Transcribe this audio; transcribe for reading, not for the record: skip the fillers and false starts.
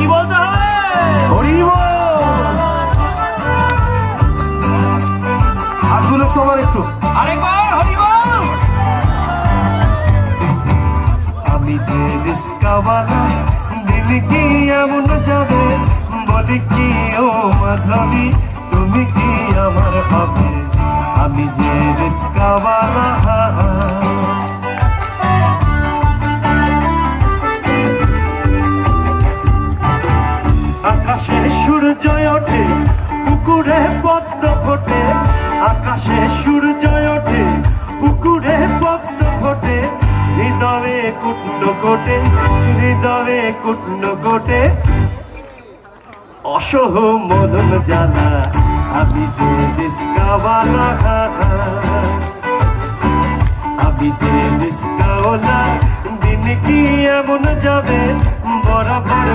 কি বলতে হবে? হরি বল। হাতগুলো সবার একটু আরেকবার হরি বল। আমি যে রিস্কাওয়ালা দিন কি এমন যাবে বলি কি ও মাধবী তুমি কি আমার হবে আমি যে রিস্কাওয়ালা আকাশে সূর্য ওঠে পুকুরে পদ্ম ফোটে আকাশে সূর্য ওঠে পুকুরে পদ্ম ফোটে হৃদয়ে কুটন কোটে হৃদয়ে কুটন কোটে অসহ মদন জানা আমি যে রিস্কাওয়ালা আমি যে রিস্কাওয়ালা দিন কি এমন যাবে বরাবর